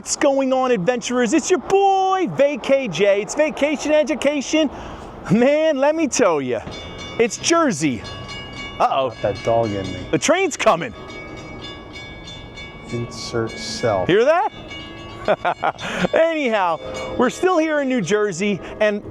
What's going on, adventurers? It's your boy, VKJ. It's Vacation Education. Man, let me tell you, it's Jersey. Uh-oh. Got that dog in me. The train's coming. Insert self. Hear that? Anyhow, we're still here in New Jersey, and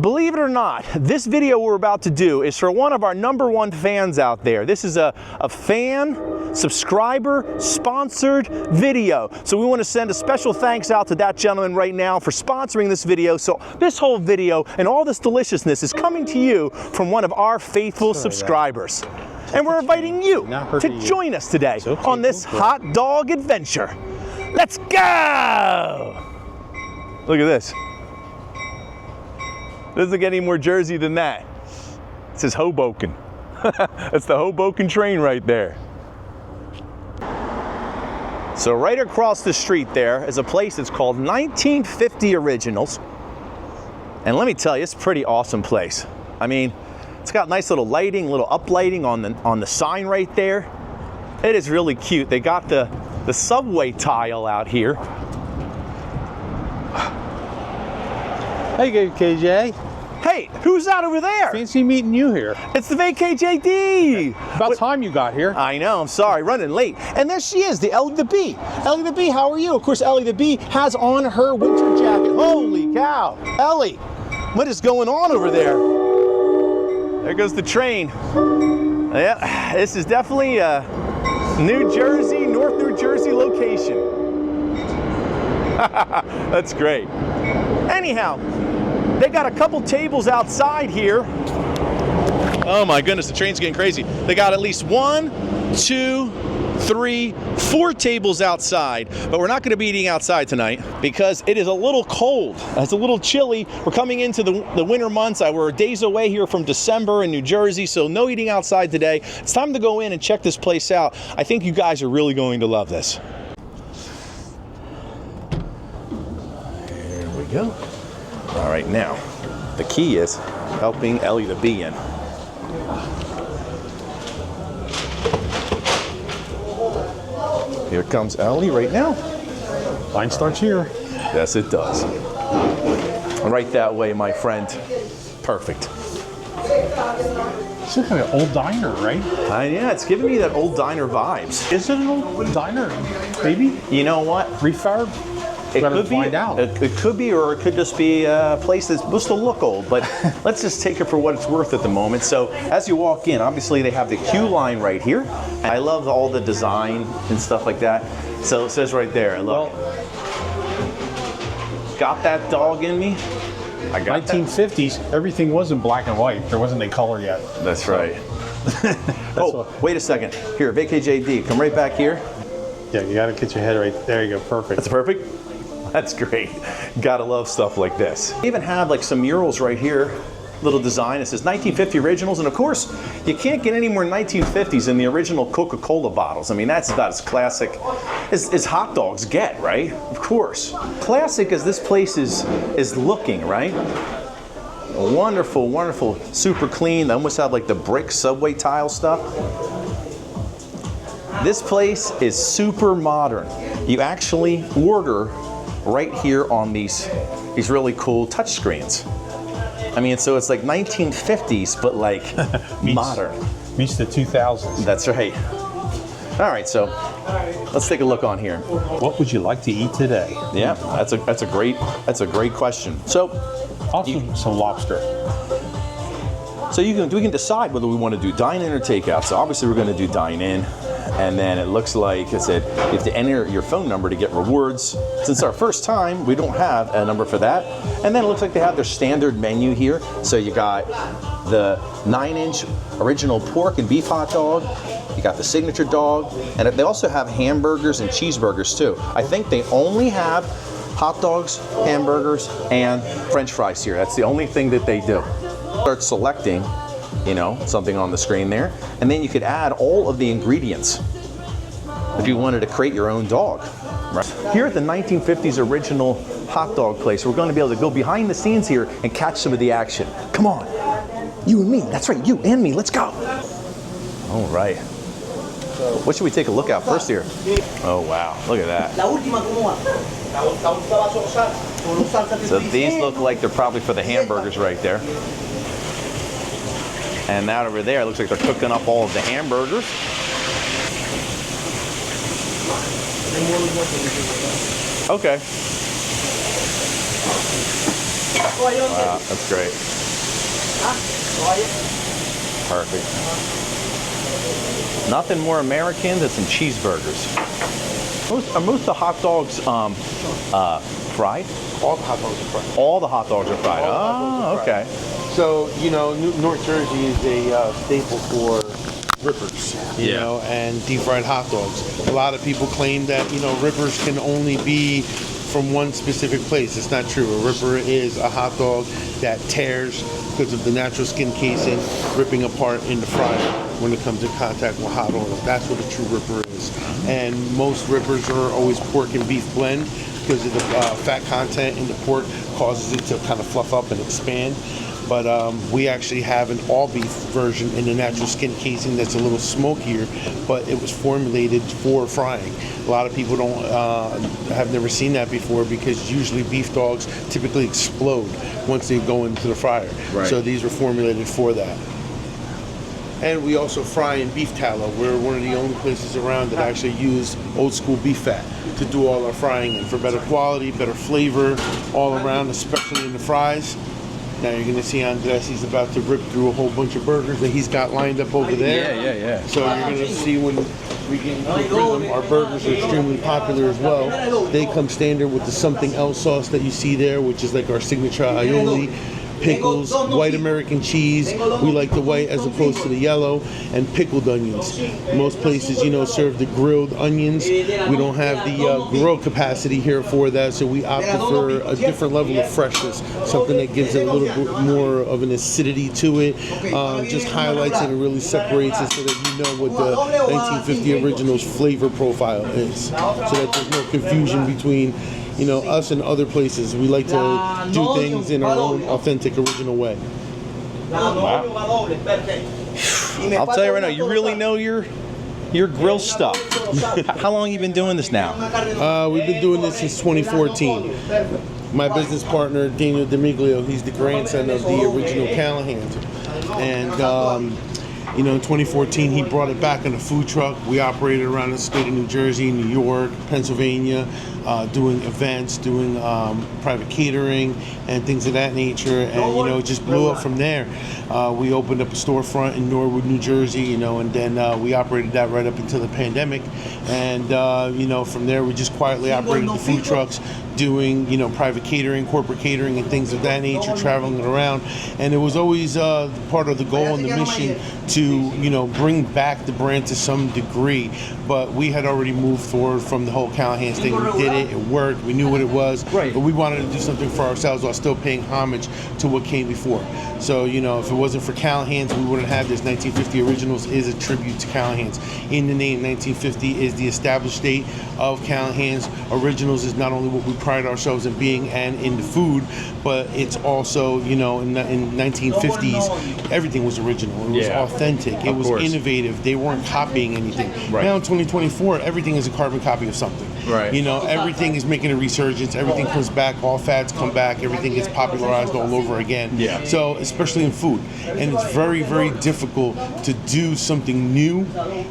believe it or not, this video we're about to do is for one of our #1 fans out there. This is a fan, subscriber, sponsored video. So we want to send a special thanks out to that gentleman right now for sponsoring this video. So this whole video and all this deliciousness is coming to you from one of our faithful subscribers. And we're inviting you to join us today on this hot dog adventure. Let's go! Look at this. Doesn't get any more Jersey than that. It says Hoboken. That's the Hoboken train right there. So right across the street there is a place that's called 1950 Originals. And let me tell you, it's a pretty awesome place. I mean, it's got nice little lighting, little uplighting on the sign right there. It is really cute. They got the subway tile out here. Hey, KJ. Hey, who's that over there? Fancy meeting you here. It's the VKJD. About time you got here. I know, I'm sorry, running late. And there she is, the Ellie the Bee. Ellie the Bee, how are you? Of course, Ellie the Bee has on her winter jacket. Holy cow. Ellie, what is going on over there? There goes the train. Yeah, this is definitely a New Jersey, North New Jersey location. That's great. Anyhow, they got a couple tables outside here. Oh my goodness, the train's getting crazy. They got at least 1, 2, 3, 4 tables outside, but we're not going to be eating outside tonight because it is a little cold. It's a little chilly. We're coming into the winter months. We're days away here from December in New Jersey, so no eating outside today. It's time to go in and check this place out. I think you guys are really going to love this. Here we go. All right, now, the key is helping Ellie the Bee in. Here comes Ellie right now. Line starts here. Yes, it does. Right that way, my friend. Perfect. It's like an old diner, right? Yeah, it's giving me that old diner vibes. Is it an old diner, maybe? You know what? Refurb? It could be, it could be, or it could just be a place that's supposed to look old, but let's just take it for what it's worth at the moment. So as you walk in, obviously they have the queue line right here. And I love all the design and stuff like that. So it says right there, look. Got that dog in me? I got 1950s, everything was in black and white. There wasn't a color yet. That's right. Wait a second. Here, VKJD, come right back here. Yeah, you gotta get your head right. There you go, perfect. That's perfect? That's great. Gotta love stuff like this. We even have like some murals right here, little design. It says 1950 Originals, and of course, you can't get any more 1950s than the original Coca-Cola bottles. I mean, that's about as classic as hot dogs get, right? Of course. Classic as this place is looking, right? Wonderful, wonderful, super clean. They almost have like the brick subway tile stuff. This place is super modern. You actually order right here on these really cool touch screens. I mean, so it's like 1950s, but like modern. Meets the 2000s. That's right. All right, so let's take a look on here. What would you like to eat today? Yeah, that's a great question. So, also some lobster. So we can decide whether we want to do dine-in or takeout. So obviously we're going to do dine-in. And then it looks like it said you have to enter your phone number to get rewards. Since our first time, we don't have a number for that. And then it looks like they have their standard menu here. So you got the 9-inch original pork and beef hot dog. You got the signature dog. And they also have hamburgers and cheeseburgers too. I think they only have hot dogs, hamburgers, and French fries here. That's the only thing that they do. Start selecting, you know, something on the screen there, and then you could add all of the ingredients if you wanted to create your own dog. Right? Here at the 1950s Original hot dog place, we're going to be able to go behind the scenes here and catch some of the action. Come on, you and me. That's right, you and me. Let's go. All right. What should we take a look at first here? Oh wow, look at that. So these look like they're probably for the hamburgers right there. And that over there looks like they're cooking up all of the hamburgers. Okay. Wow, that's great. Perfect. Nothing more American than some cheeseburgers. Are most of the hot dogs fried? All the hot dogs are fried. All the hot dogs are fried. Oh, okay. So, you know, North Jersey is a staple for rippers, you know, and deep fried hot dogs. A lot of people claim that, you know, rippers can only be from one specific place. It's not true. A ripper is a hot dog that tears because of the natural skin casing ripping apart in the fryer when it comes in contact with hot oil. That's what a true ripper is. And most rippers are always pork and beef blend because of the fat content in the pork causes it to kind of fluff up and expand. But we actually have an all beef version in the natural skin casing that's a little smokier, but it was formulated for frying. A lot of people have never seen that before because usually beef dogs typically explode once they go into the fryer. Right. So these were formulated for that. And we also fry in beef tallow. We're one of the only places around that actually use old school beef fat to do all our frying in for better quality, better flavor all around, especially in the fries. Now you're going to see Andres, he's about to rip through a whole bunch of burgers that he's got lined up over there. Yeah. So you're going to see when we get through them, our burgers are extremely popular as well. They come standard with the something else sauce that you see there, which is like our signature aioli, pickles, white American cheese. We like the white as opposed to the yellow, and pickled onions. Most places, you know, serve the grilled onions. We don't have the grill capacity here for that, so we opted for a different level of freshness, something that gives it a little bit more of an acidity to it, just highlights it and really separates it so that you know what the 1950 Originals flavor profile is, so that there's no confusion between, you know, us and other places. We like to do things in our own authentic, original way. Wow. I'll tell you right now, you really know your grill stuff. How long have you been doing this now? We've been doing this since 2014. My business partner, Daniel DeMiglio, he's the grandson of the original Callahans. And you know, in 2014, he brought it back in a food truck. We operated around the state of New Jersey, New York, Pennsylvania, doing events, doing private catering and things of that nature. And, you know, it just blew up from there. We opened up a storefront in Norwood, New Jersey, you know, and then we operated that right up until the pandemic. And, you know, from there, we just quietly operated the food trucks, doing, you know, private catering, corporate catering, and things of that nature, traveling it around. And it was always part of the goal and the mission to, you know, bring back the brand to some degree. But we had already moved forward from the whole Callahans thing. We did it, it worked, we knew what it was, right. But we wanted to do something for ourselves while still paying homage to what came before. So, you know, if it wasn't for Callahans, we wouldn't have this. 1950 Originals is a tribute to Callahans. In the name, 1950 is the established date of Callahans. Originals is not only what we pride ourselves in being and in the food, but it's also, you know, in 1950s, everything was original. It was authentic. It was innovative. They weren't copying anything. Right. Now in 2024, everything is a carbon copy of something. Right. You know, everything is making a resurgence. Everything comes back. All fads come back. Everything gets popularized all over again. Yeah. So, especially in food. And it's very, very difficult to do something new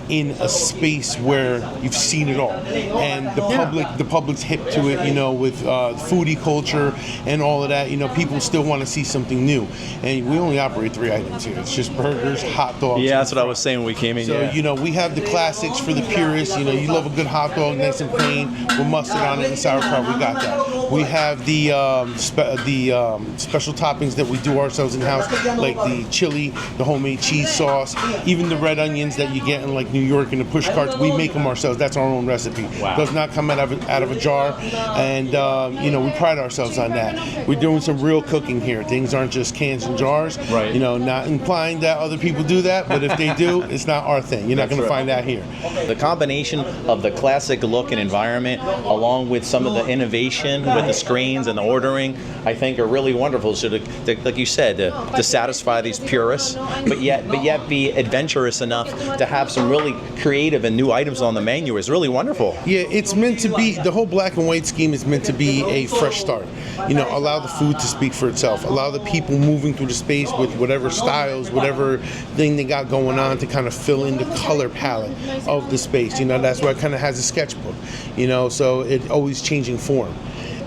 in a space where you've seen it all. And the public's hip to it, you know, with foodie culture and all of that. You know, people still want to see something new. And we only operate 3 items here. It's just burgers, hot dogs. Yeah, that's what I was saying when we came in. So, you know, we have the classics for the purists. You know, you love a good hot dog, nice and plain, with mustard on it and sauerkraut. We got that. We have the special toppings that we do ourselves in-house, like the chili, the homemade cheese sauce, even the red onions that you get in like New York in the push carts. We make them ourselves. That's our own recipe. Wow. Does not come out of a jar. And, you know, we pride ourselves on that. We're doing some real cooking here. Things aren't just cans and jars. Right. You know, not implying that other people do that, but if they do, it's not our thing. You're not going to find that here. The combination of the classic look and environment environment, along with some of the innovation with the screens and the ordering, I think are really wonderful. So, like you said, to satisfy these purists, but yet be adventurous enough to have some really creative and new items on the menu is really wonderful. Yeah, it's meant to be, the whole black and white scheme is meant to be a fresh start. You know, allow the food to speak for itself. Allow the people moving through the space with whatever styles, whatever thing they got going on to kind of fill in the color palette of the space. You know, that's why it kind of has a sketchbook, you know, so it always changing form.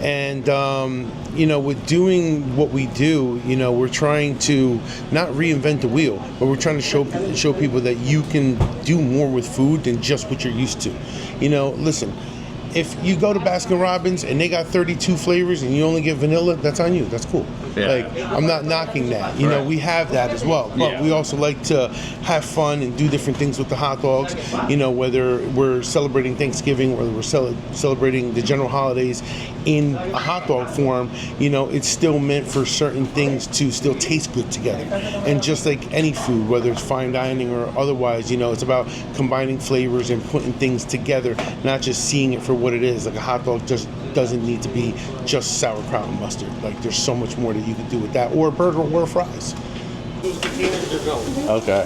And, you know, with doing what we do, you know, we're trying to not reinvent the wheel, but we're trying to show people that you can do more with food than just what you're used to. You know, listen, if you go to Baskin Robbins and they got 32 flavors and you only get vanilla, that's on you. That's cool. Yeah. Like, I'm not knocking that. You know, we have that as well. But we also like to have fun and do different things with the hot dogs. You know, whether we're celebrating Thanksgiving, whether we're celebrating the general holidays in a hot dog form, you know, it's still meant for certain things to still taste good together. And just like any food, whether it's fine dining or otherwise, you know, it's about combining flavors and putting things together, not just seeing it for what it is. Like a hot dog just doesn't need to be just sauerkraut and mustard. Like there's so much more that you can do with that, or a burger or fries. Okay.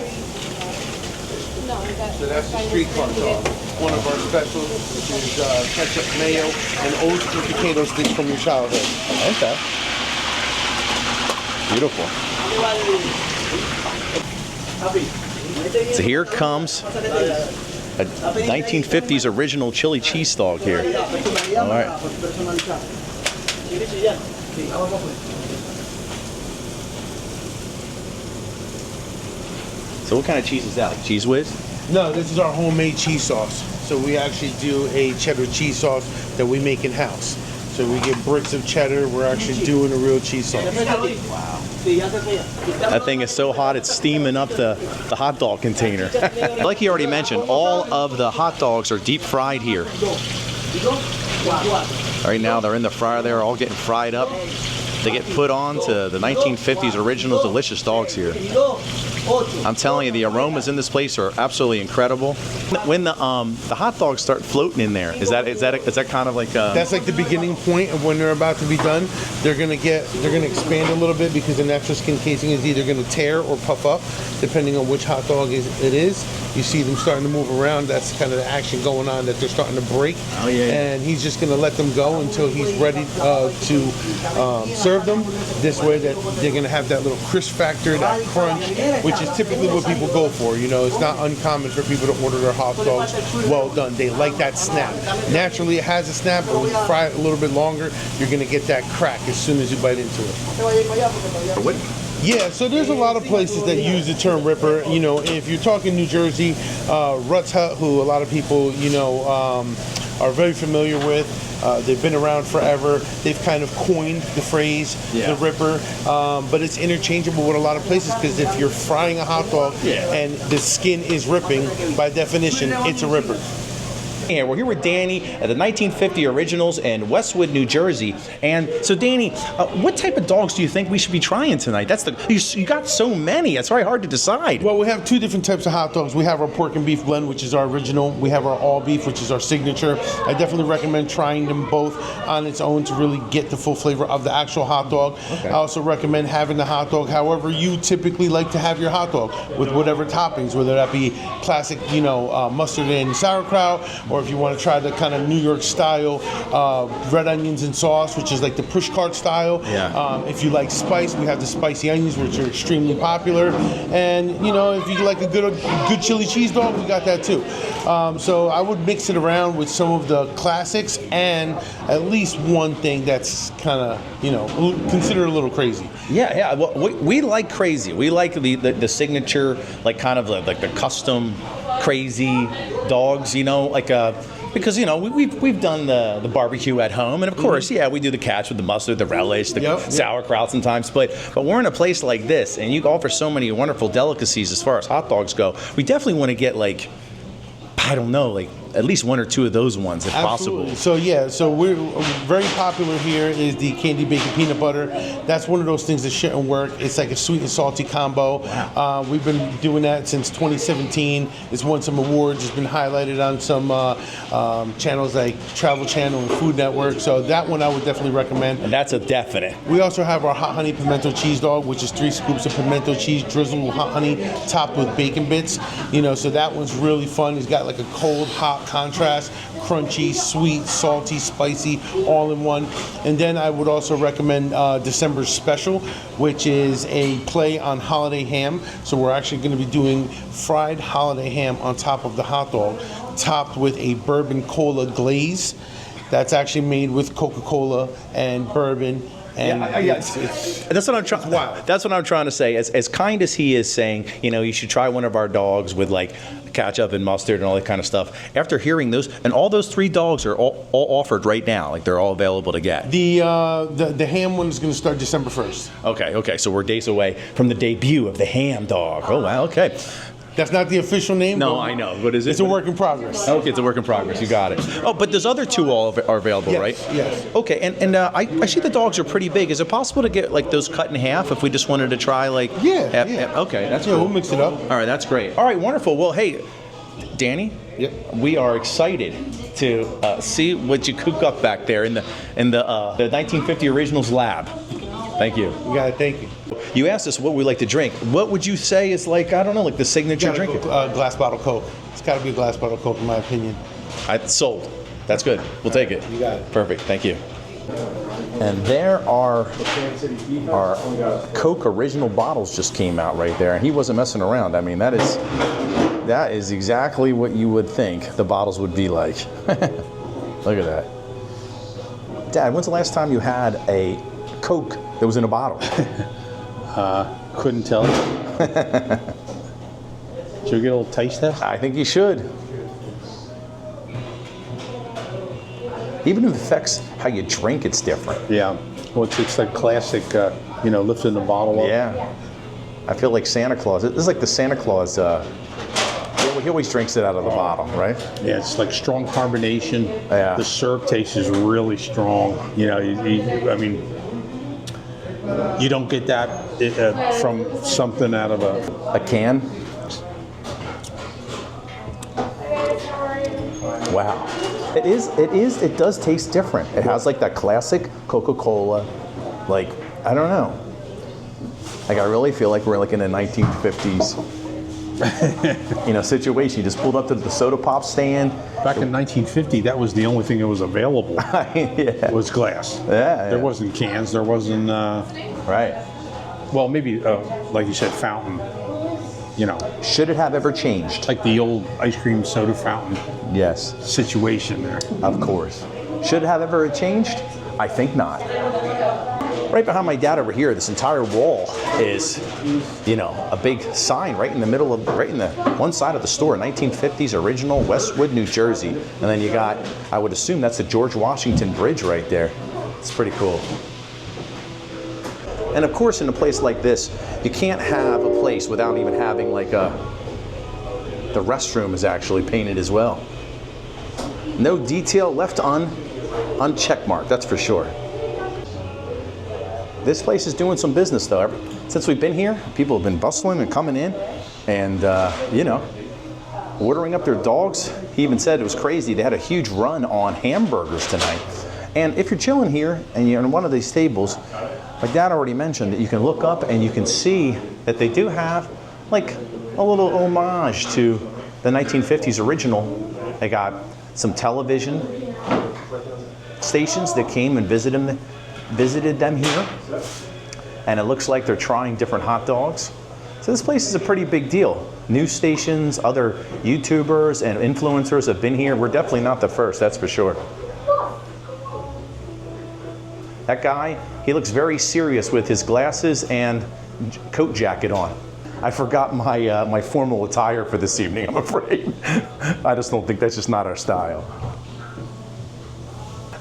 So that's the street corn dog. One of our specials, which is ketchup, mayo, and old school potato sticks from your childhood. Okay. Beautiful. So here comes a 1950s original chili cheese dog here. All right. So what kind of cheese is that? Like Cheese Whiz? No, this is our homemade cheese sauce. So we actually do a cheddar cheese sauce that we make in house. So we get bricks of cheddar. We're actually doing a real cheese sauce. Wow. That thing is so hot it's steaming up the hot dog container. Like you already mentioned, all of the hot dogs are deep fried here. Right now they're in the fryer there, all getting fried up. They get put on to the 1950s original delicious dogs here. I'm telling you, the aromas in this place are absolutely incredible. When the hot dogs start floating in there, is that kind of like that's like the beginning point of when they're about to be done. They're gonna expand a little bit because the natural skin casing is either gonna tear or puff up, depending on which hot dog it is. You see them starting to move around. That's kind of the action going on, that they're starting to break. Oh yeah. And he's just gonna let them go until he's ready to serve them. This way, that they're gonna have that little crisp factor, that crunch, which is typically what people go for. You know, it's not uncommon for people to order their hot dogs well done. They like that snap. Naturally, it has a snap, but when you fry it a little bit longer, you're gonna get that crack as soon as you bite into it. Yeah, so there's a lot of places that use the term ripper. You know, if you're talking New Jersey, Rutt's Hut, who a lot of people, you know, are very familiar with. They've been around forever. They've kind of coined the phrase, the ripper, but it's interchangeable with a lot of places, because if you're frying a hot dog and the skin is ripping, by definition, it's a ripper. Here. We're here with Danny at the 1950 Originals in Westwood, New Jersey. And so, Danny, what type of dogs do you think we should be trying tonight? That's you got so many. It's very hard to decide. Well, we have two different types of hot dogs. We have our pork and beef blend, which is our original. We have our all beef, which is our signature. I definitely recommend trying them both on its own to really get the full flavor of the actual hot dog. Okay. I also recommend having the hot dog however you typically like to have your hot dog, with whatever toppings, whether that be classic, you know, mustard and sauerkraut, or if you want to try the kind of New York style red onions and sauce, which is like the push cart style. Yeah. If you like spice, we have the spicy onions, which are extremely popular. And you know, if you like a good chili cheese dog, we got that too. So I would mix it around with some of the classics and at least one thing that's kind of, you know, considered a little crazy. Yeah, yeah. Well, we like crazy. We like the signature, like kind of like the custom crazy dogs, you know, like because you know we've done the barbecue at home, and of course, yeah, we do the catch with the mustard, the relish, the sauerkraut sometimes. But we're in a place like this, and you offer so many wonderful delicacies as far as hot dogs go. We definitely want to get like, I don't know, like at least one or two of those ones if Absolutely. possible. So yeah, so we're very popular here is the candy bacon peanut butter. That's one of those things that shouldn't work. It's like a sweet and salty combo. Wow. We've been doing that since 2017. It's won some awards. It's been highlighted on some channels like Travel Channel and Food Network. So that one I would definitely recommend. And that's a definite. We also have our hot honey pimento cheese dog, which is 3 scoops of pimento cheese drizzled with hot honey, topped with bacon bits. You know, so that one's really fun. It's got like a cold, hot contrast, crunchy, sweet, salty, spicy, all in one. And then I would also recommend December's Special, which is a play on holiday ham. So we're actually going to be doing fried holiday ham on top of the hot dog, topped with a bourbon cola glaze. That's actually made with Coca-Cola and bourbon. And that's what I'm trying. Wow. That's what I'm trying to say. As kind as he is saying, you know, you should try one of our dogs with like ketchup and mustard and all that kind of stuff. After hearing those, and all those 3 dogs are all offered right now, like they're all available to get. The ham one is going to start December 1st. Okay. So we're days away from the debut of the ham dog. Oh wow. Okay. That's not the official name. No, but I know. What is it? It's a work in progress. Okay, it's a work in progress. You got it. Oh, but those other 2 all are available, Yes, right? yes. Okay, and I see the dogs are pretty big. Is it possible to get like those cut in half if we just wanted to try like? Yeah. Okay, that's Yeah, cool. we'll mix it up. All right, that's great. All right, wonderful. Well, hey, Danny. Yep. We are excited to see what you cook up back there in the 1950 Originals lab. Thank you. You got it. Thank you. You asked us what we like to drink. What would you say is like, I don't know, like the signature drink? Glass bottle Coke. It's got to be a glass bottle Coke, in my opinion. Sold. That's good. We'll take it. You got it. Perfect. Thank you. And there are our Coke original bottles just came out right there, and he wasn't messing around. I mean, that is exactly what you would think the bottles would be like. Look at that. Dad, when's the last time you had a Coke that was in a bottle? Couldn't tell you. Should we get a little taste test? I think you should. Even if it affects how you drink, it's different. Yeah. Well, it's like classic, lifting the bottle up. Yeah. I feel like Santa Claus. This is like the Santa Claus. He always drinks it out of the bottle, right? Yeah, it's like strong carbonation. Yeah. The syrup taste is really strong. You know, you don't get that from something out of A can. Wow. It does taste different. It has like that classic Coca-Cola, like, I don't know. Like I really feel like we're like in a 1950s situation. You just pulled up to the soda pop stand. Back in 1950, that was the only thing that was available. Yeah. Was glass. Yeah. There wasn't cans. There wasn't. Right. Well, maybe like you said, fountain. Should it have ever changed? Like the old ice cream soda fountain Yes. situation there. Of course. Should it have ever changed? I think not. Right behind my dad over here, this entire wall is, a big sign right in the one side of the store, 1950s original, Westwood, New Jersey. And then you got, I would assume that's the George Washington Bridge right there. It's pretty cool. And of course, in a place like this, you can't have a place without even having like the restroom is actually painted as well. No detail left uncheckmarked, that's for sure. This place is doing some business though. Since we've been here, people have been bustling and coming in and, ordering up their dogs. He even said it was crazy. They had a huge run on hamburgers tonight. And if you're chilling here and you're in one of these tables, my dad already mentioned that you can look up and you can see that they do have like a little homage to the 1950s original. They got some television stations that came and visited them here. And it looks like they're trying different hot dogs. So this place is a pretty big deal. News stations, other YouTubers and influencers have been here. We're definitely not the first, that's for sure. That guy, he looks very serious with his glasses and coat jacket on. I forgot my formal attire for this evening, I'm afraid. I just don't think that's just not our style.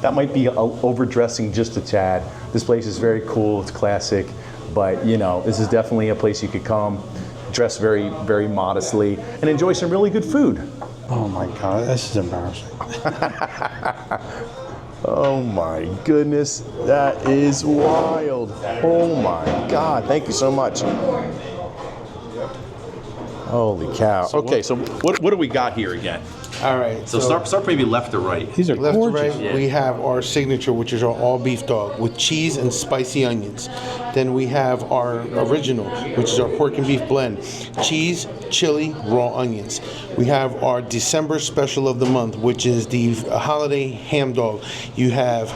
That might be overdressing just a tad. This place is very cool, it's classic, but this is definitely a place you could come, dress very, very modestly, and enjoy some really good food. Oh my God, this is embarrassing. Oh my goodness, that is wild. Oh my God, thank you so much. Holy cow. Okay, so what do we got here again? All right. So start maybe left to right. These are Left to gorgeous. right, Yeah. we have our signature, which is our all beef dog with cheese and spicy onions. Then we have our original, which is our pork and beef blend, cheese, chili, raw onions. We have our December special of the month, which is the holiday ham dog. You have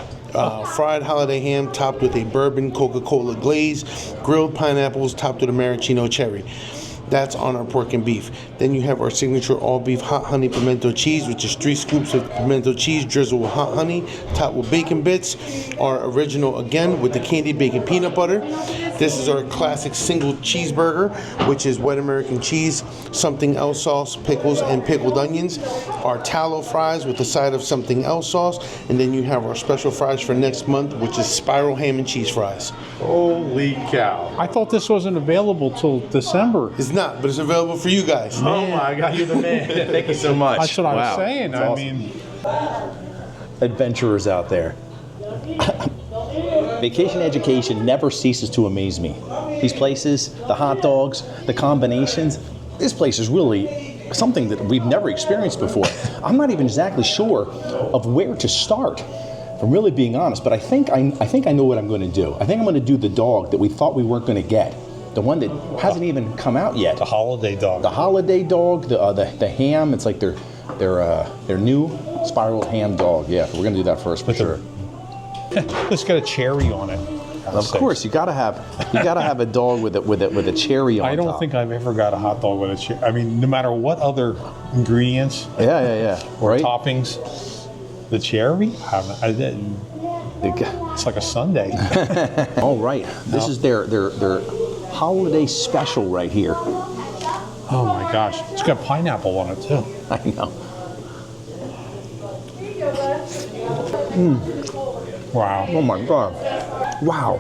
fried holiday ham topped with a bourbon Coca-Cola glaze, grilled pineapples topped with a maraschino cherry. That's on our pork and beef. Then you have our signature all beef hot honey pimento cheese, which is 3 scoops of pimento cheese drizzled with hot honey, topped with bacon bits. Our original again with the candied bacon peanut butter. This is our classic single cheeseburger, which is white American cheese, something else sauce, pickles, and pickled onions. Our tallow fries with a side of something else sauce. And then you have our special fries for next month, which is spiral ham and cheese fries. Holy cow. I thought this wasn't available till December. It's not, but it's available for you guys. Oh my God, you're the man. Thank you so much. That's what I was Wow. saying. That's I awesome. mean, Adventurers out there. Vacation education never ceases to amaze me. These places, the hot dogs, the combinations, this place is really something that we've never experienced before. I'm not even exactly sure of where to start, if I'm really being honest, but I think I know what I'm going to do. I think I'm going to do the dog that we thought we weren't going to get. The one that hasn't even come out yet. the holiday dog. The holiday dog, the ham, it's like their new spiral ham dog. Yeah, we're going to do that first for sure. It's got a cherry on it. Of course, you gotta have a dog with a cherry on I don't top. think I've ever got a hot dog with a cherry. I mean, no matter what other ingredients Yeah. or Right. toppings, the cherry, I didn't. It's like a sundae. All right, this is their holiday special right here. Oh my gosh, it's got pineapple on it too. I know. Wow. Oh my God. Wow.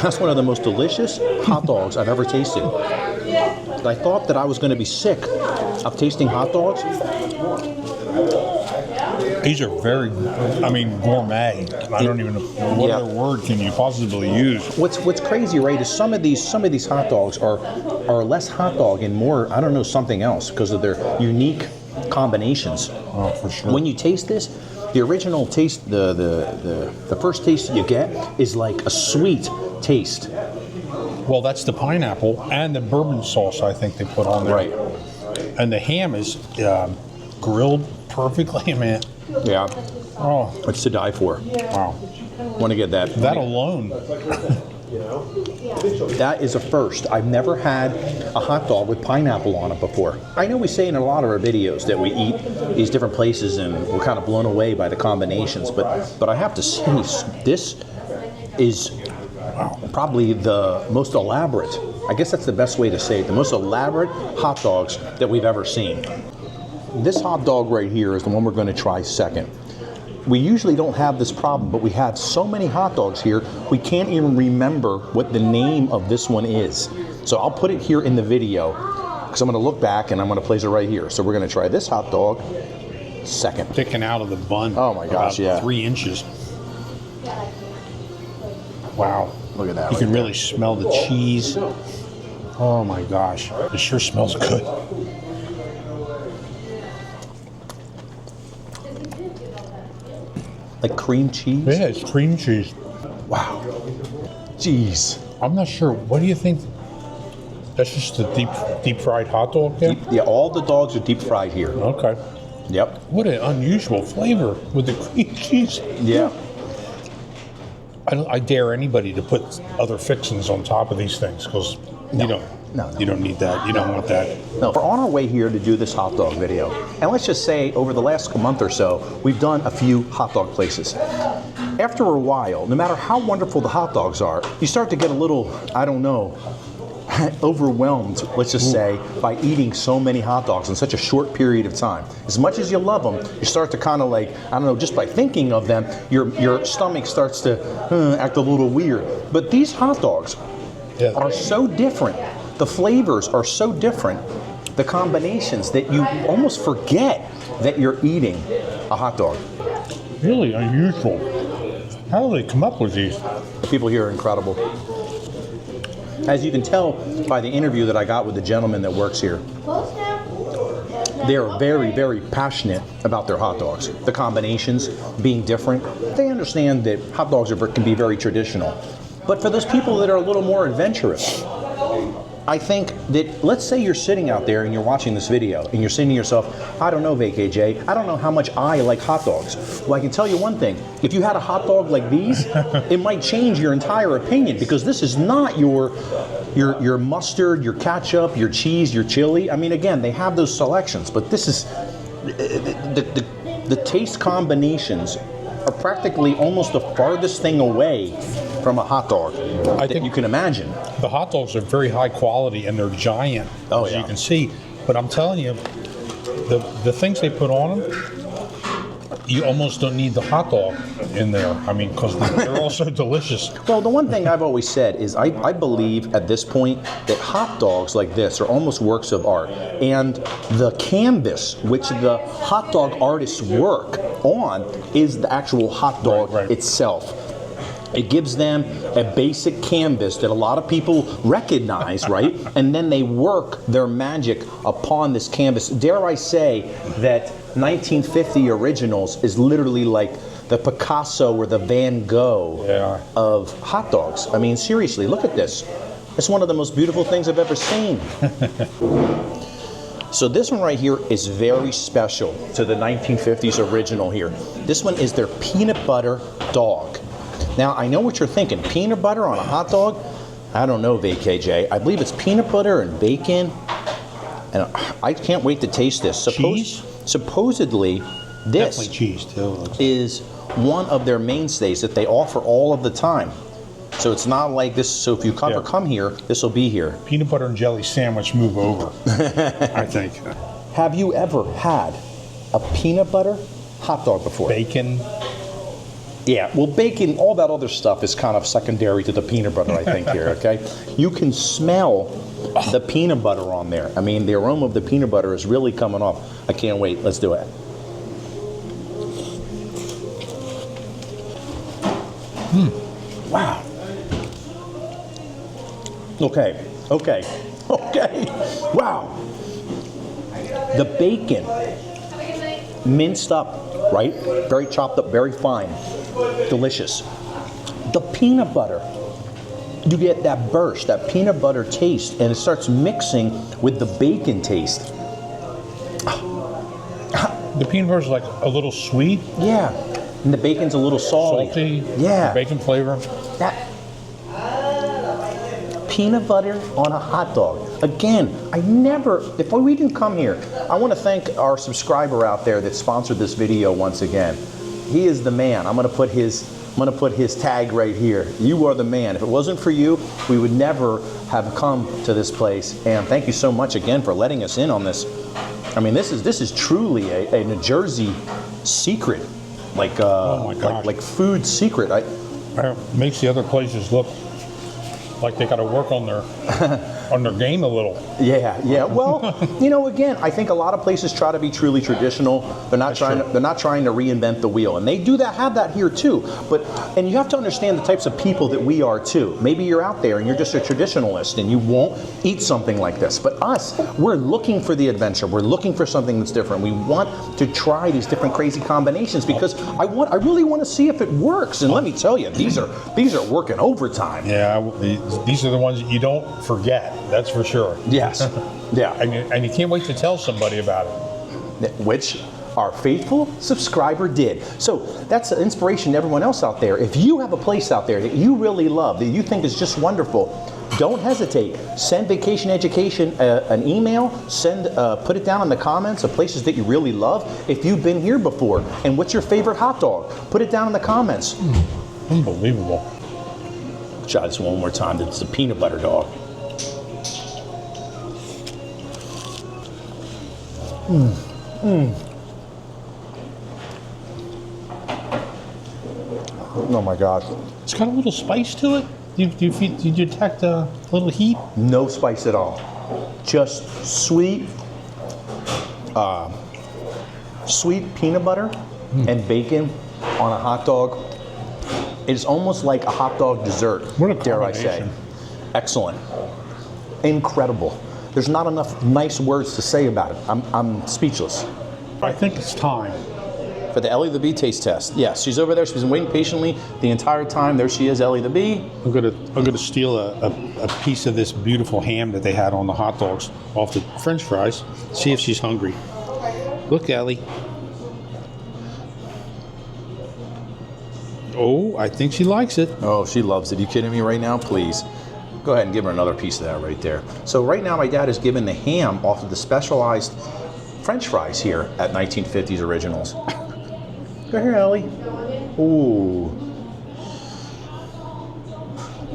That's one of the most delicious hot dogs I've ever tasted. I thought that I was going to be sick of tasting hot dogs. These are very, I mean, gourmet. I don't even know what Yeah. other word can you possibly use. What's crazy, right, is some of these hot dogs are less hot dog and more, I don't know, something else because of their unique combinations. Oh, for sure. When you taste this, the original taste, the first taste you get is like a sweet taste. Well, that's the pineapple and the bourbon sauce I think they put on there. Right. And the ham is grilled perfectly, man. Yeah. Oh, It's to die for. wow. Want to get that? That alone. That is a first. I've never had a hot dog with pineapple on it before. I know we say in a lot of our videos that we eat these different places and we're kind of blown away by the combinations, but I have to say this is probably the most elaborate. I guess that's the best way to say it. The most elaborate hot dogs that we've ever seen. This hot dog right here is the one we're going to try second. We usually don't have this problem, but we have so many hot dogs here, we can't even remember what the name of this one is. So I'll put it here in the video, because I'm going to look back and I'm going to place it right here. So we're going to try this hot dog second. Sticking out of the bun. Oh my gosh, about yeah. 3 inches. Wow. Look at that. You right can really smell the cheese. Oh my gosh. It sure smells good. Like cream cheese? Yeah, it's cream cheese. Wow. Jeez. I'm not sure. What do you think? That's just a deep fried hot dog there? Yeah, all the dogs are deep fried here. Okay. Yep. What an unusual flavor with the cream cheese. Yeah. I dare anybody to put other fixings on top of these things because you don't need that. You don't want that. No, we're on our way here to do this hot dog video. And let's just say over the last month or so, we've done a few hot dog places. After a while, no matter how wonderful the hot dogs are, you start to get a little, I don't know, overwhelmed, let's just say, by eating so many hot dogs in such a short period of time. As much as you love them, you start to kind of like, I don't know, just by thinking of them, your stomach starts to act a little weird. But these hot dogs are so different The flavors are so different, the combinations, that you almost forget that you're eating a hot dog. Really unusual. How do they come up with these? The people here are incredible. As you can tell by the interview that I got with the gentleman that works here, they're very, very passionate about their hot dogs. The combinations being different. They understand that hot dogs can be very traditional. But for those people that are a little more adventurous, I think that, let's say you're sitting out there and you're watching this video and you're saying to yourself, I don't know, VKJ, I don't know how much I like hot dogs. Well, I can tell you one thing. If you had a hot dog like these, it might change your entire opinion, because this is not your mustard, your ketchup, your cheese, your chili. I mean, again, they have those selections, but this is, the taste combinations are practically almost the farthest thing away from a hot dog that you can imagine. The hot dogs are very high quality and they're giant, as you can see. But I'm telling you, the things they put on them, you almost don't need the hot dog in there. I mean, because they're all so delicious. Well, the one thing I've always said is I believe at this point that hot dogs like this are almost works of art. And the canvas which the hot dog artists work on is the actual hot dog itself. It gives them a basic canvas that a lot of people recognize, right? And then they work their magic upon this canvas. Dare I say that 1950 Originals is literally like the Picasso or the Van Gogh of hot dogs. I mean, seriously, look at this. It's one of the most beautiful things I've ever seen. So this one right here is very special to the 1950s Original here. This one is their peanut butter dog. Now, I know what you're thinking. Peanut butter on a hot dog? I don't know, VKJ. I believe it's peanut butter and bacon. And I can't wait to taste this. Cheese? Supposedly, this definitely cheese too. is one of their mainstays that they offer all of the time. So it's not like this. So if you come here, this will be here. Peanut butter and jelly sandwich move over, I think. Have you ever had a peanut butter hot dog before? Bacon. Yeah, well, bacon, all that other stuff is kind of secondary to the peanut butter, I think, here, okay? You can smell the peanut butter on there. I mean, the aroma of the peanut butter is really coming off. I can't wait. Let's do it. Wow. Okay. Wow. The bacon, minced up, right? Very chopped up, very fine. Delicious. The peanut butter, you get that burst, that peanut butter taste, and it starts mixing with the bacon taste. The peanut butter's like a little sweet. Yeah, and the bacon's a little salty. Salty. Yeah. Bacon flavor. That peanut butter on a hot dog. Again, if we didn't come here, I want to thank our subscriber out there that sponsored this video once again. He is the man. I'm gonna put his tag right here. You are the man. If it wasn't for you, we would never have come to this place. And thank you so much again for letting us in on this. I mean, this is truly a New Jersey secret, like oh my gosh. like food secret. Makes the other places look like they got to work on their game a little. Yeah. Well, again, I think a lot of places try to be truly traditional. They're not trying to reinvent the wheel, and they have that here too. And you have to understand the types of people that we are too. Maybe you're out there and you're just a traditionalist and you won't eat something like this. But us, we're looking for the adventure. We're looking for something that's different. We want to try these different crazy combinations because I really want to see if it works. And let me tell you, these are working overtime. Yeah, these are the ones that you don't forget. That's for sure. Yes. Yeah. And you can't wait to tell somebody about it. Which our faithful subscriber did. So that's an inspiration to everyone else out there. If you have a place out there that you really love, that you think is just wonderful, don't hesitate. Send Vacation Education an email. Put it down in the comments of places that you really love. If you've been here before, and what's your favorite hot dog? Put it down in the comments. Unbelievable. Try this one more time. It's the peanut butter dog. Oh my gosh. It's got a little spice to it. Do you detect a little heat? No spice at all. Just sweet, sweet peanut butter and bacon on a hot dog. It's almost like a hot dog dessert, What a dare I say. combination. Excellent. Incredible. There's not enough nice words to say about it. I'm speechless. I think it's time. For the Ellie the Bee taste test. Yes, she's over there. She's been waiting patiently the entire time. There she is, Ellie the Bee. I'm gonna steal a piece of this beautiful ham that they had on the hot dogs off the French fries. See if she's hungry. Look, Ellie. Oh, I think she likes it. Oh, she loves it. You kidding me right now? Please. Go ahead and give her another piece of that right there. So right now my dad is giving the ham off of the specialized French fries here at 1950s Originals. Go here, Ellie. Ooh.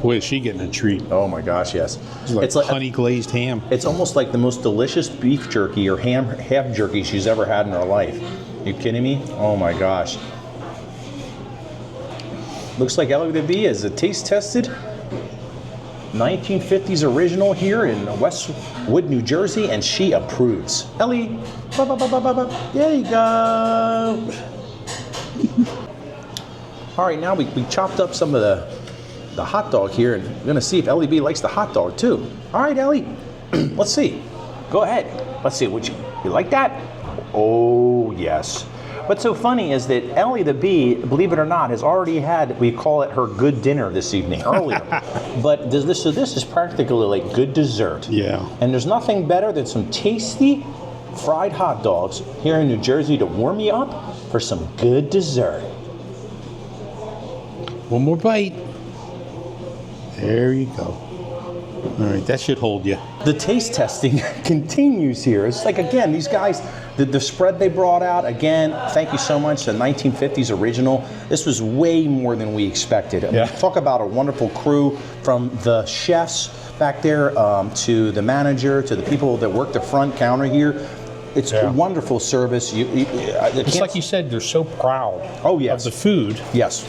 Boy, is she getting a treat. Oh my gosh, yes. It's like honey glazed ham. It's almost like the most delicious beef jerky or half jerky she's ever had in her life. You kidding me? Oh my gosh. Looks like Ellie the Bee is a taste tested 1950s original here in Westwood, New Jersey, and she approves. Ellie, there you go. All right, now we chopped up some of the hot dog here, and we're gonna see if Ellie B likes the hot dog too. All right, Ellie, let's see. Go ahead. Let's see. You like that? Oh yes. What's so funny is that Ellie the Bee, believe it or not, has already had, we call it her good dinner this evening earlier. But this is practically like good dessert. Yeah. And there's nothing better than some tasty fried hot dogs here in New Jersey to warm you up for some good dessert. One more bite. There you go. All right, that should hold you. The taste testing continues here. It's like, again, these guys, the spread they brought out, again, thank you so much, the 1950s original. This was way more than we expected. I mean, talk about a wonderful crew, from the chefs back there to the manager, to the people that work the front counter here. It's wonderful service. It's like you said, they're so proud of the food. Yes.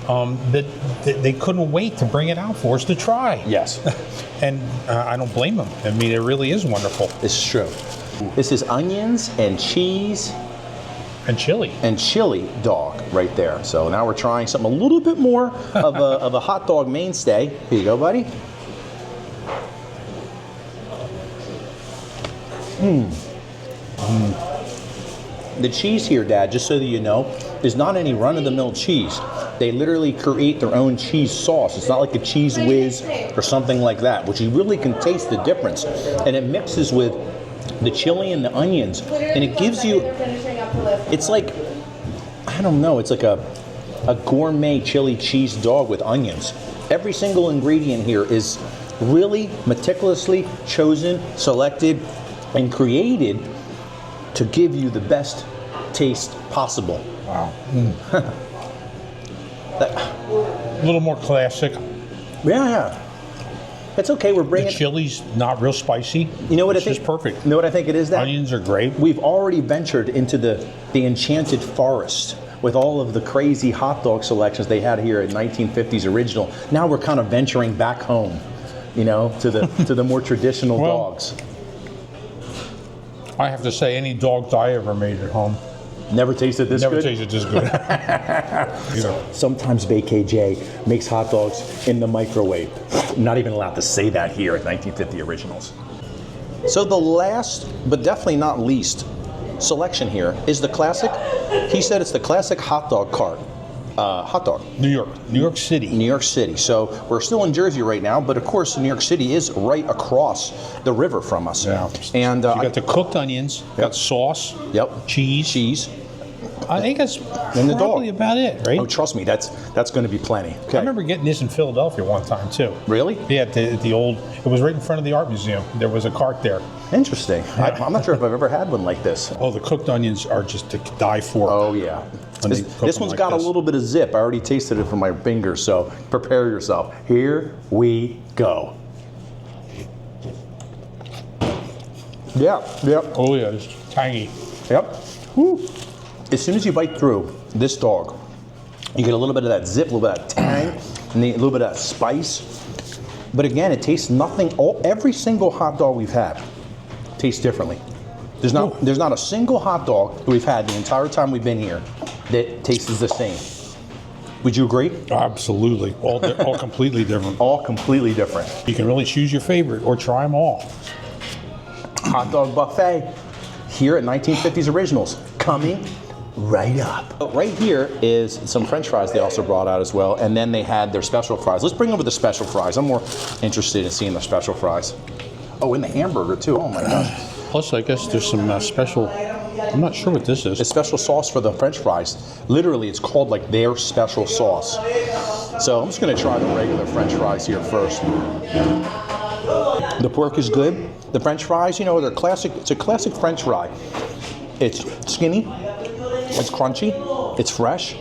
That they couldn't wait to bring it out for us to try. Yes. And I don't blame them. I mean, it really is wonderful. It's true. This is onions and cheese. And chili. And chili dog right there. So now we're trying something a little bit more of a hot dog mainstay. Here you go, buddy. The cheese here, Dad, just so that you know, is not any run-of-the-mill cheese. They literally create their own cheese sauce. It's not like a Cheese Whiz or something like that, which you really can taste the difference. And it mixes with the chili and the onions, and it gives you, it's like, I don't know, it's like a gourmet chili cheese dog with onions. Every single ingredient here is really meticulously chosen, selected, and created to give you the best taste possible. Wow. A little more classic. Yeah. It's okay. We're bringing. The chili's not real spicy. You know what I think? It's just perfect. You know what I think it is? That onions are great. We've already ventured into the enchanted forest with all of the crazy hot dog selections they had here at 1950s Original. Now we're kind of venturing back home, you know, to the more traditional dogs. I have to say, any dogs I ever made at home never tasted this good. Never tasted this good. Sometimes BKJ makes hot dogs in the microwave. I'm not even allowed to say that here at 1950 Originals. So the last, but definitely not least, selection here is the classic. He said it's the classic hot dog cart. Hot dog. New York City. New York City. So we're still in Jersey right now, but of course New York City is right across the river from us. Yeah. And you got the cooked onions, got sauce, cheese. I think that's probably about it, right? Oh, trust me, that's going to be plenty. Okay. I remember getting this in Philadelphia one time too. Really? Yeah, at the old. It was right in front of the art museum. There was a cart there. Interesting. I'm not sure if I've ever had one like this. Oh, the cooked onions are just to die for. Oh yeah. This one's got a little bit of zip. I already tasted it from my fingers, so prepare yourself. Here we go. Yeah. Oh yeah, it's tangy. Yep. Woo. As soon as you bite through this dog, you get a little bit of that zip, a little bit of that tang, and a little bit of spice. But again, it tastes nothing. Every single hot dog we've had tastes differently. There's not a single hot dog that we've had the entire time we've been here that tastes the same. Would you agree? Absolutely. All completely different. All completely different. You can really choose your favorite or try them all. Hot dog buffet here at 1950s Originals, coming right up. Right here is some French fries they also brought out as well, and then they had their special fries. Let's bring over the special fries. I'm more interested in seeing the special fries. Oh, and the hamburger too. Oh my gosh. Plus, I guess there's some special, I'm not sure what this is. A special sauce for the French fries. Literally, it's called like their special sauce. So I'm just gonna try the regular French fries here first. The pork is good. The French fries, you know, they're classic. It's a classic French fry. It's skinny. It's crunchy. It's fresh.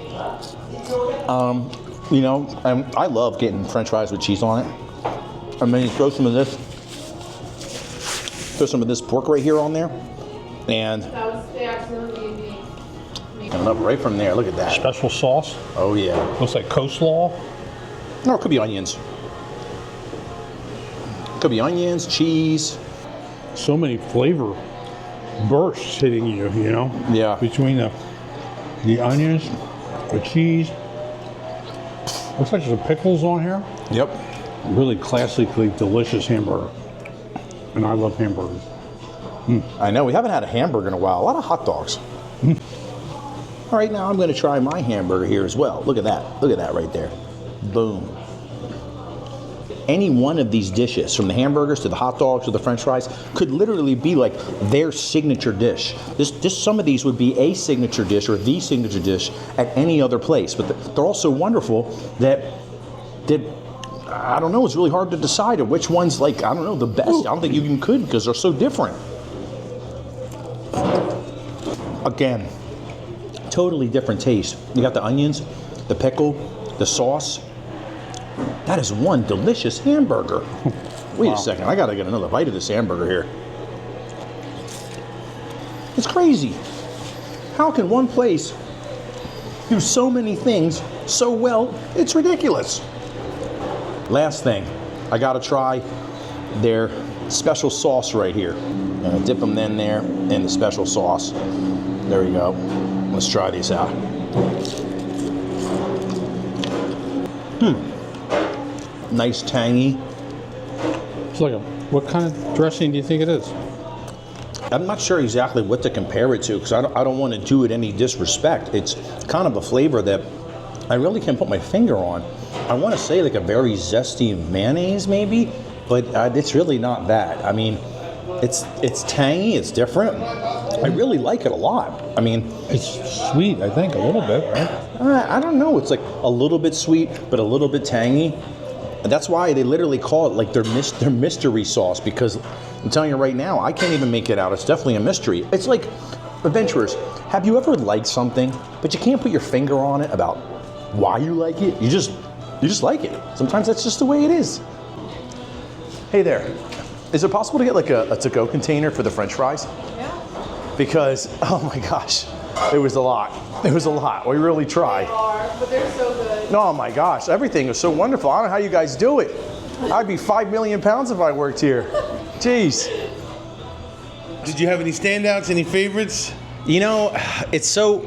You know, I love getting French fries with cheese on it. And then you throw some of this. Throw some of this pork right here on there, and coming up right from there. Look at that. Special sauce. Oh yeah. Looks like coleslaw. No, it could be onions. Could be onions, cheese. So many flavor bursts hitting you, you know? Yeah. Between the onions, the cheese. Looks like there's some pickles on here. Yep. Really classically delicious hamburger. And I love hamburgers. I know, we haven't had a hamburger in a while. A lot of hot dogs. All right, now I'm going to try my hamburger here as well. Look at that. Look at that right there. Boom. Any one of these dishes, from the hamburgers to the hot dogs to the French fries, could literally be like their signature dish. Some of these would be a signature dish or the signature dish at any other place. But they're all so wonderful that I don't know, it's really hard to decide which one's like, I don't know, the best. I don't think you even could because they're so different. Again, totally different taste. You got the onions, the pickle, the sauce. That is one delicious hamburger. Wait a second, I gotta get another bite of this hamburger here. It's crazy. How can one place do so many things so well? It's ridiculous. Last thing, I gotta try their special sauce right here. I'm gonna dip them in there in the special sauce. There we go. Let's try these out. Nice tangy. It's like what kind of dressing do you think it is? I'm not sure exactly what to compare it to because I don't want to do it any disrespect. It's kind of a flavor that I really can't put my finger on. I want to say like a very zesty mayonnaise maybe, but it's really not that. I mean, it's tangy, it's different. I really like it a lot. I mean, it's sweet, I think, a little bit, right? I don't know. It's like a little bit sweet, but a little bit tangy. And that's why they literally call it like their mystery sauce, because I'm telling you right now, I can't even make it out. It's definitely a mystery. It's like, adventurers, have you ever liked something, but you can't put your finger on it about why you like it? You just like it. Sometimes that's just the way it is. Hey there, is it possible to get like a to-go container for the French fries? Yeah. Because, oh my gosh, it was a lot. It was a lot. We really tried. They are, but they're so good. Oh my gosh, everything is so wonderful. I don't know how you guys do it. I'd be 5 million pounds if I worked here. Jeez. Did you have any standouts, any favorites? You know, it's so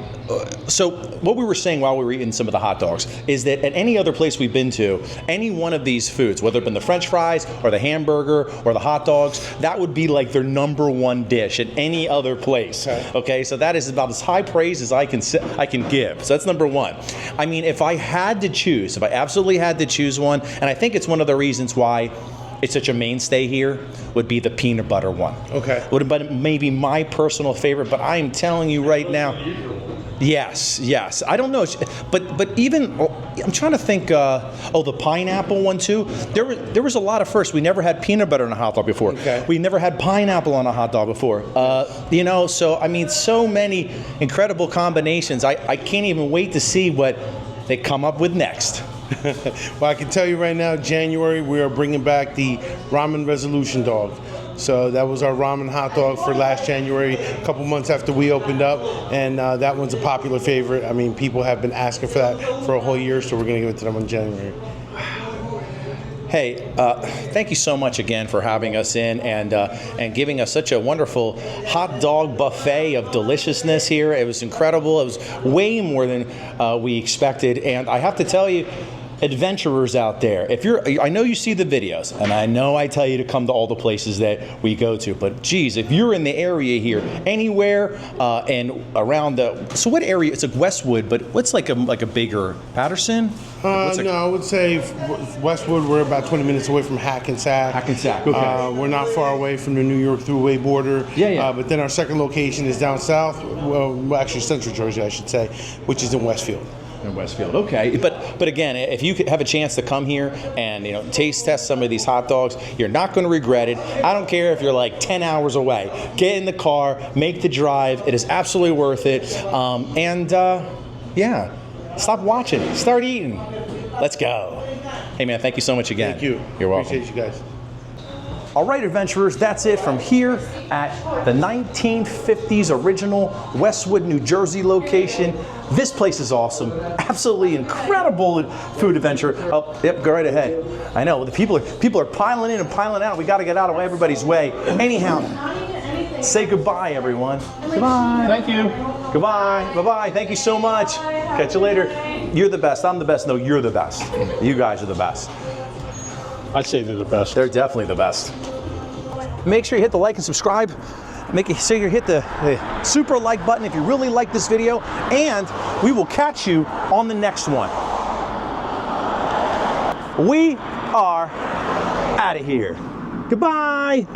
what we were saying while we were eating some of the hot dogs is that at any other place we've been to, any one of these foods, whether it been the French fries or the hamburger or the hot dogs, that would be like their number one dish at any other place. Okay, so that is about as high praise as I can give. So that's number one. I mean, if I absolutely had to choose one, and I think it's one of the reasons why it's such a mainstay here, would be the peanut butter one. Okay. Would have been maybe my personal favorite, but I'm telling you right now, yes. I don't know, but even I'm trying to think. The pineapple one too. There was a lot of firsts. We never had peanut butter on a hot dog before. Okay. We never had pineapple on a hot dog before. So I mean, so many incredible combinations. I can't even wait to see what they come up with next. Well, I can tell you right now, January, we are bringing back the ramen resolution dog. So that was our ramen hot dog for last January, a couple months after we opened up, and that one's a popular favorite. I mean, people have been asking for that for a whole year, so we're going to give it to them in January. Hey, thank you so much again for having us in and giving us such a wonderful hot dog buffet of deliciousness here. It was incredible. It was way more than we expected, and I have to tell you, adventurers out there, I know you see the videos, and I know I tell you to come to all the places that we go to, but geez, if you're in the area here, anywhere and around so what area? It's like Westwood, but what's like a bigger Patterson? No, I would say Westwood. We're about 20 minutes away from Hackensack. Hackensack, okay. We're not far away from the New York Thruway border. Yeah. But then our second location is down south. Well, actually Central Jersey, I should say, which is in Westfield. In Westfield, okay. But again, if you have a chance to come here and taste test some of these hot dogs, you're not going to regret it. I don't care if you're like 10 hours away. Get in the car, make the drive. It is absolutely worth it. Yeah, stop watching, start eating. Let's go. Hey man, thank you so much again. Thank you. You're welcome. Appreciate you guys. All right, adventurers, that's it from here at the 1950s original Westwood, New Jersey location. This place is awesome. Absolutely incredible food adventure. Oh, yep, go right ahead. I know, the people are piling in and piling out. We got to get out of everybody's way. Anyhow, say goodbye, everyone. Goodbye. Thank you. Goodbye. Bye-bye. Thank you so much. Catch you later. You're the best. I'm the best. No, you're the best. You guys are the best. I'd say they're the best. They're definitely the best. Make sure you hit the like and subscribe. Make sure you hit the super like button if you really like this video, and we will catch you on the next one. We are out of here. Goodbye.